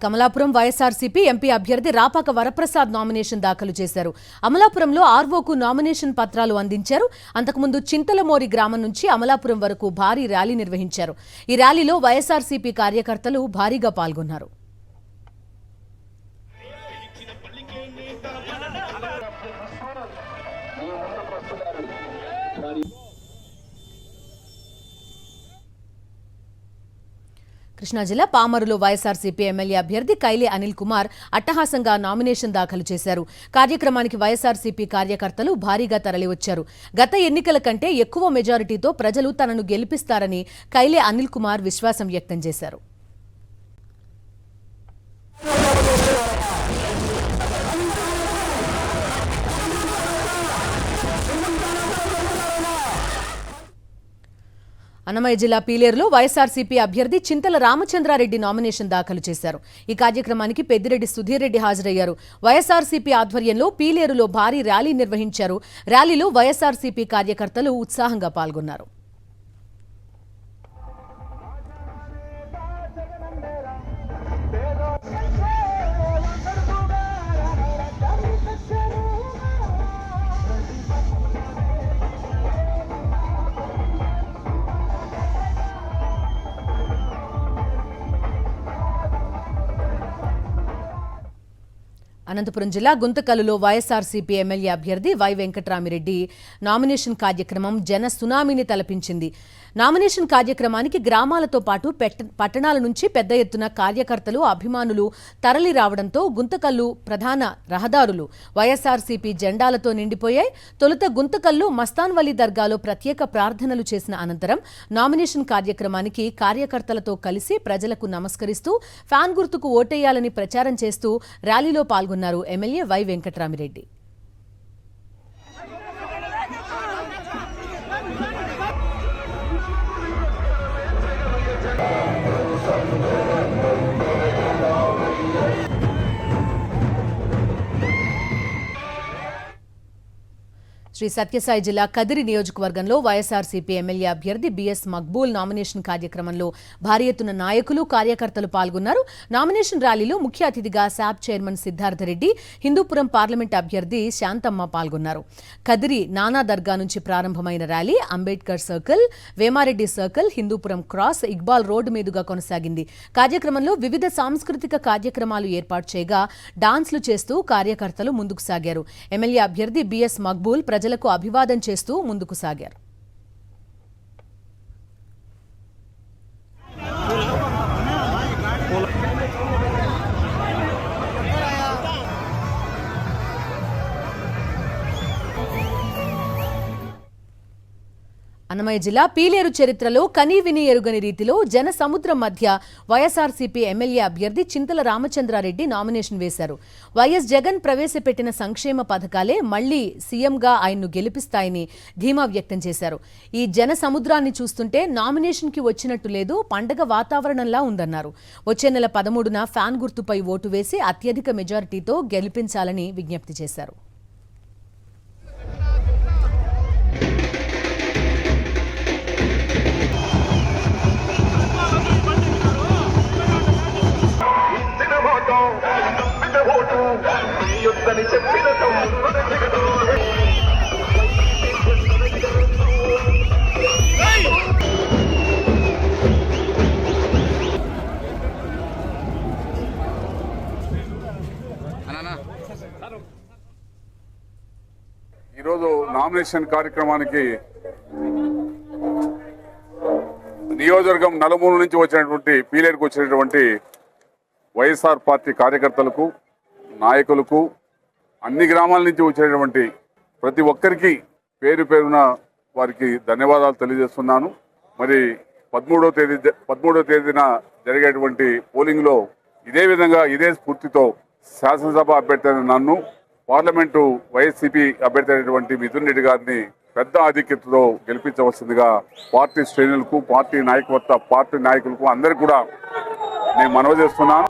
Kamalapuram YSRCP MP అభ్యర్థి Rapaka Varaprasad nomination దాఖలు చేశారు. అమలాపురంలో ఆర్వోకు నామినేషన్ పత్రాలు అందించారు. అంతకుముందు చింతలమోరి గ్రామం నుంచి అమలాపురం వరకు భారీ ర్యాలీ నిర్వహించారు. ఈ ర్యాలీలో వైఎస్ఆర్సీపీ కార్యకర్తలు భారీగా పాల్గొన్నారు. కృష్ణా జిల్లా పామరులో వైఎస్ఆర్సీపీ ఎమ్మెల్యే అభ్యర్థి కైలే అనిల్ కుమార్ అట్టహాసంగా నామినేషన్ దాఖలు చేశారు. కార్యక్రమానికి వైఎస్ఆర్సీపీ కార్యకర్తలు భారీగా తరలివచ్చారు. గత ఎన్నికల కంటే ఎక్కువ మెజారిటీతో ప్రజలు తనను గెలిపిస్తారని కైలే అనిల్ కుమార్ విశ్వాసం వ్యక్తం చేశారు. అన్నమయ్య జిల్లా పీలేరులో వైఎస్ఆర్సీపీ అభ్యర్థి చింతల రామచంద్రారెడ్డి నామినేషన్ దాఖలు చేశారు. ఈ కార్యక్రమానికి పెద్దిరెడ్డి సుధీర్ రెడ్డి హాజరయ్యారు. వైఎస్ఆర్సీపీ ఆధ్వర్యంలో పీలేరులో భారీ ర్యాలీ నిర్వహించారు. ర్యాలీలో వైఎస్ఆర్సీపీ కార్యకర్తలు ఉత్సాహంగా పాల్గొన్నారు. అనంతపురం జిల్లా గుంతకల్లులో వైఎస్ఆర్సీపీ ఎమ్మెల్యే అభ్యర్థి వై వెంకట్రామిరెడ్డి నామినేషన్ కార్యక్రమం జన సునామీని తలపించింది. నామినేషన్ కార్యక్రమానికి గ్రామాలతో పాటు పట్టణాల నుంచి పెద్ద ఎత్తున కార్యకర్తలు, అభిమానులు తరలి రావడంతో గుంతకల్లు ప్రధాన రహదారులు వైఎస్ఆర్సీపీ జెండాలతో నిండిపోయాయి. తొలుత గుంతకల్లు మస్తాన్వలి దర్గాలో ప్రత్యేక ప్రార్థనలు చేసిన అనంతరం నామినేషన్ కార్యక్రమానికి కార్యకర్తలతో కలిసి ప్రజలకు నమస్కరిస్తూ ఫ్యాన్ గుర్తుకు ఓటేయాలని ప్రచారం చేస్తూ ర్యాలీలో పాల్గొన్నారు ఎమ్మెల్యే వై వెంకట్రామిరెడ్డి. శ్రీ సత్యసాయి జిల్లా కదిరి నియోజకవర్గంలో వైఎస్ఆర్సీపీ ఎమ్మెల్యే అభ్యర్థి బిఎస్ మక్బూల్ నామినేషన్ కార్యక్రమంలో భారీ ఎత్తున నాయకులు, కార్యకర్తలు పాల్గొన్నారు. నామినేషన్ ర్యాలీలో ముఖ్య అతిథిగా శాప్ చైర్మన్ సిద్ధార్థరెడ్డి, హిందూపురం పార్లమెంట్ అభ్యర్థి శాంతమ్మ పాల్గొన్నారు. కదిరి నానా దర్గా నుంచి ప్రారంభమైన rally Ambedkar circle, Vema Reddy circle, Hindupuram cross, Iqbal road మీదుగా కొనసాగింది. కార్యక్రమంలో వివిధ సాంస్కృతిక కార్యక్రమాలు ఏర్పాటు చేయగా డాన్స్లు చేస్తూ కార్యకర్తలు ముందుకు సాగారు. ఎమ్మెల్యే అభ్యర్థి బిఎస్ మక్బూల్ ప్రజలకు అభివాదం చేస్తూ ముందుకు సాగారు. అన్నమయ్య జిల్లా పీలేరు చరిత్రలో కనీ విని ఎరుగని రీతిలో జన సముద్రం మధ్య వైఎస్ఆర్సీపీ ఎమ్మెల్యే అభ్యర్థి చింతల రామచంద్రారెడ్డి నామినేషన్ వేశారు. వైఎస్ జగన్ ప్రవేశపెట్టిన సంక్షేమ పథకాలే మళ్లీ సీఎంగా ఆయన్ను గెలిపిస్తాయని ధీమా వ్యక్తం చేశారు. ఈ జన సముద్రాన్ని చూస్తుంటే నామినేషన్కి వచ్చినట్టు లేదు, పండగ వాతావరణంలా ఉందన్నారు. వచ్చే నెల 13న ఫ్యాన్ గుర్తుపై ఓటు వేసి అత్యధిక మెజారిటీతో గెలిపించాలని విజ్ఞప్తి చేశారు. ఈరోజు నామినేషన్ కార్యక్రమానికి నియోజకవర్గం నలుమూల నుంచి వచ్చినటువంటి పీలేరుకు వచ్చినటువంటి వైఎస్ఆర్ పార్టీ కార్యకర్తలకు, నాయకులకు, అన్ని గ్రామాల నుంచి వచ్చినటువంటి ప్రతి ఒక్కరికి పేరు పేరున వారికి ధన్యవాదాలు తెలియజేస్తున్నాను. మరి 13వ తేదీన జరిగేటువంటి పోలింగ్లో ఇదే విధంగా ఇదే స్ఫూర్తితో శాసనసభ అభ్యర్థి అయిన నన్ను, పార్లమెంటు వైఎస్సీపీ అభ్యర్థి అయినటువంటి మిథున్ రెడ్డి గారిని పెద్ద ఆధిక్యతతో గెలిపించవలసిందిగా పార్టీ శ్రేణులకు, పార్టీ నాయకులకు అందరికీ కూడా నేను మనవి చేస్తున్నాను.